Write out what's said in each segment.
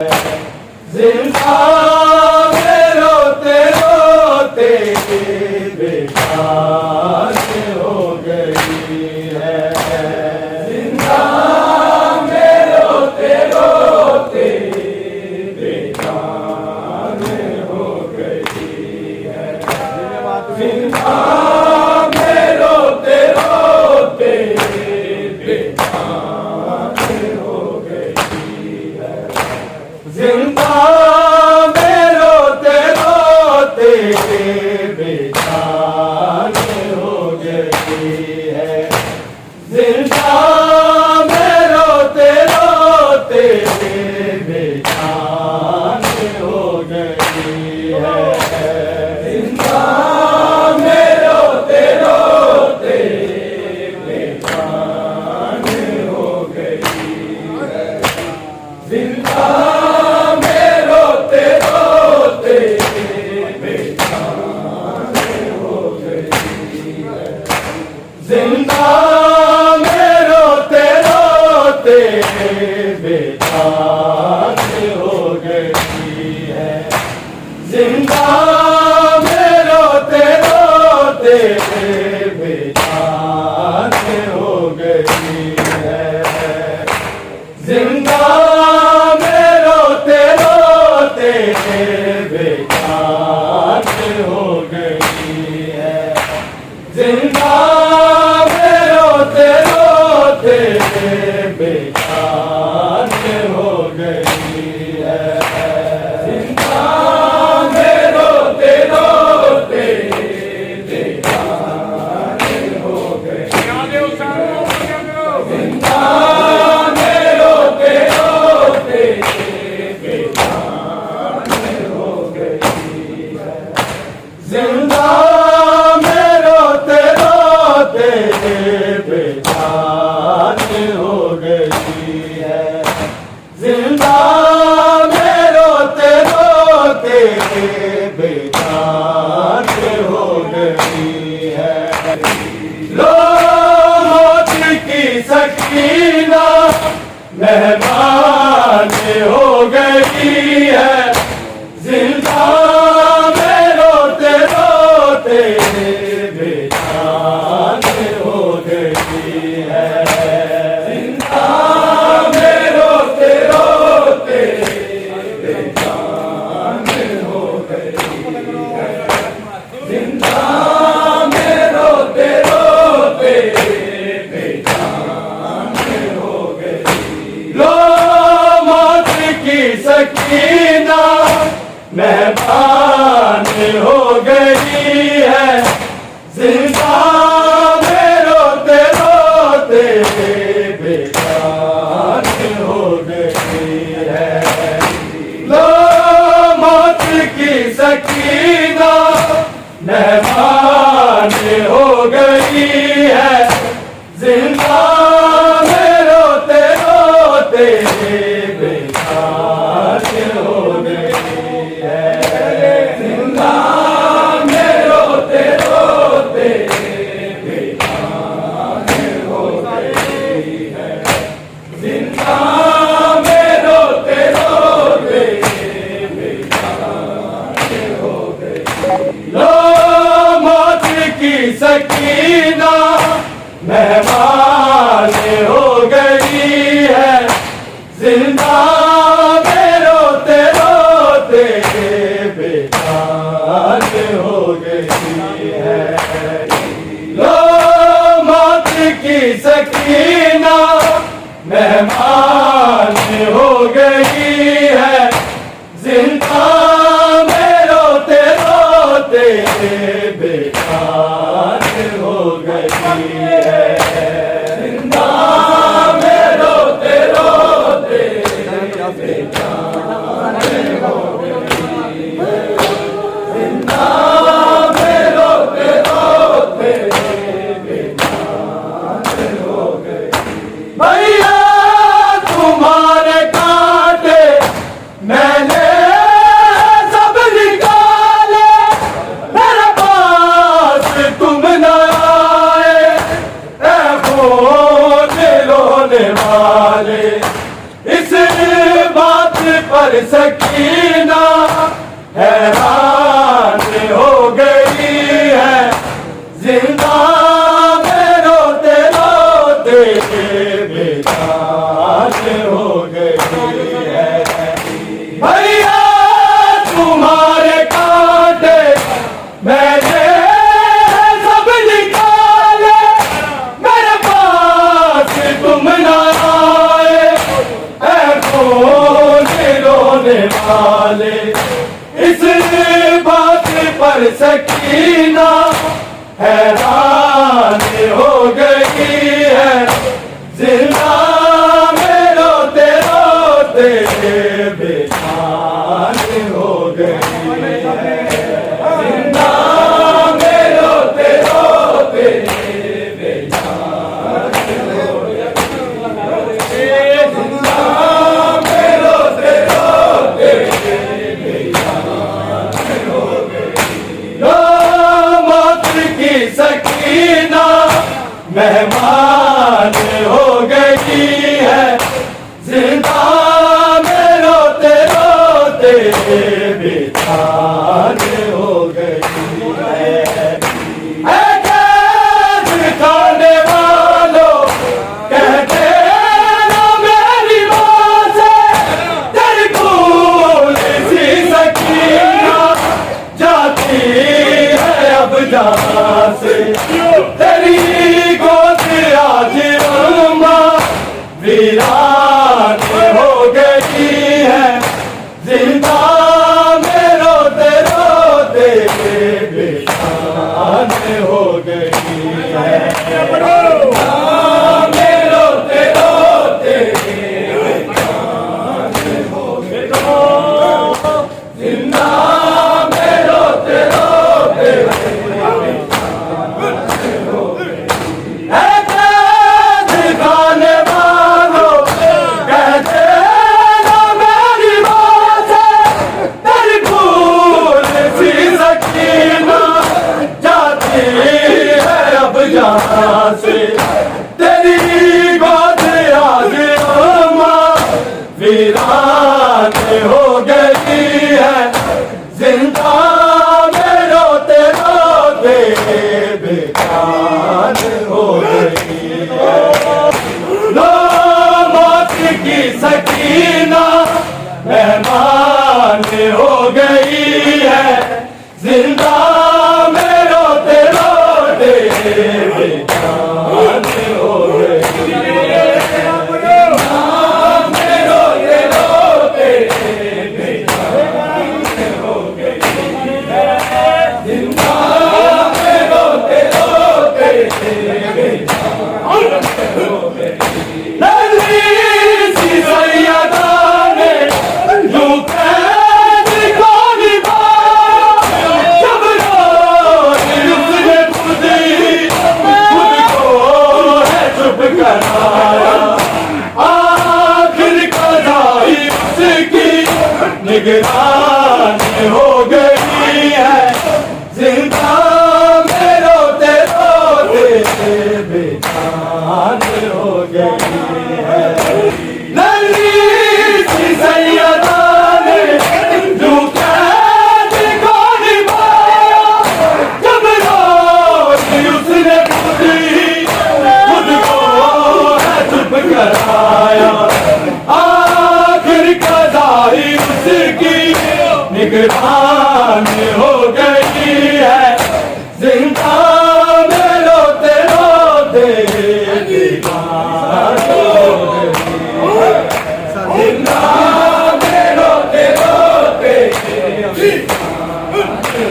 जिंदा में रोते रोते बेकार हो गई है। जिंदा में रोते रोते बेकार हो गई है। जिंदा में रोते रोते बेकार हो गई है। जिंदा में रोते रोते बेकार हो गई है। जिंदा में रोते रोते बेकार हो गई है। जिंदा में रोते रोते बेकार हो गई है। जिंदा जिंदा में रोते रोते बेकार हो गई है। जिंदा में रोते रोते बेकार हो गई है। जिंदा में रोते रोते बेकार हो गई है। जिंदा बेकार हो गई है। जिंदा में रोते रोते बेकार हो गई। जिंदा में रोते रोते बेकार हो गई है। जिंदा में रोते रोते बेकार हो गई है। जिंदा में रोते रोते बेकार हो गई है। लो मौत की सकीना मेहमान हो गई है। जिंदा में रोते रोते बेकार हो गई है। जिंदा में रोते रोते बेकार हो गई है। जिंदा में रोते रोते बेकार हो गई। लो मौत की सकीना मेहमान हो गई है। जिंदा में रोते रोते बेकार हो गई है। लो मौत की सकीना मेहमान हो गई है। जिंदा में रोते रोते बेकार हो गई है। जिंदा में रोते रोते बेकार हो गई है। जिंदा में रोते रोते बेकार हो गई। लो मौत की सकीना मेहमान हो गई है। जिंदा में रोते रोते बेकार हो गई है। लो मौत की सकीना मेहमान हो गई है। जिंदा में रोते रोते बेकार हो गई है। जिंदा में रोते रोते बेकार हो गई है। जिंदा में रोते रोते बेकार हो गई। भैया तुम्हारे कांटे मैंने सब निकाले। मेरे पास तुम न आए। खोज रोने वाले इस बात पर सकीना हैरान हो गई है, जिंदा में रोते रोते बेजान हो गई है। भैया तुम्हारे कांटे मैंने सब निकाले, मेरे पास तुम ना आए, ऐ कौन रोने वाले। इस बात पर सकीना हैरान हो गई है, जिंदा में रोते रोते बेजान हो गई है, जिंदा में रोते रोते बेजान हो गई, जिंदा में रोते रोते बेजान हो गई। मौत की सकीना मेहमान हो गई है, जिंदा में रोते रोते बेजान हो गई है। ऐ कैद खाने वालों कहते ना मेरी माँ से, तेरी भूल सी सकीना जाती है अब जहाँ से। तेरी गोद आज अम्मा वीरान हो गई है, जिंदा में रोते रोते बेजान हो गई है, जिंदा में रोते रोते बेजान हो गई, जिंदा में रोते रोते खाने वालों कहते ना मेरी माँ से, तेरी भूल सी सकीना जाती है अब जहाँ से। तेरी गोद आज अम्मा वीरान हो गई है, जिंदा में रोते रोते बेजान हो गई है। मौत की सकीना मेहमान हो गई है, जिंदा में रोते रोते बेजान हो गई है, जिंदा में रोते रोते बेजान हो गई है, जिंदा में रोते रोते बेजान हो गई। निगरान हो गई है, जिंदा में रोते रोते बेजान हो गई है। नन्ही सी सैयदा ने जो कैद को निभाया, जब रोज उसने खुद को है चुप कराया, आखिर कदाई उसकी निगरान हो गई है, जिंदा में रोते रोते बेजान हो गई है, जिंदा में रोते रोते बेजान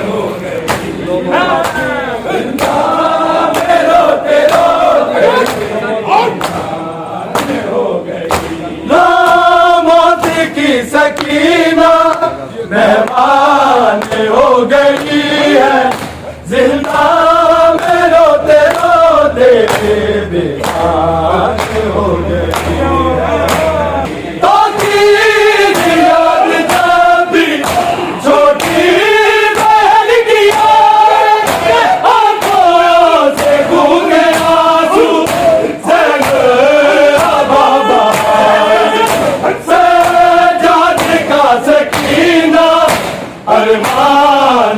हो गई है, जिंदा में रोते रोते बेजान हो गई। मौत की सकीना मेहमान हो गई है, जिंदा में रोते रोते बेजान हो गई है। तो की याद जब भी छोटी बहन की आंखों से गूंगे आंसू बाबा सजाद का कुर्बान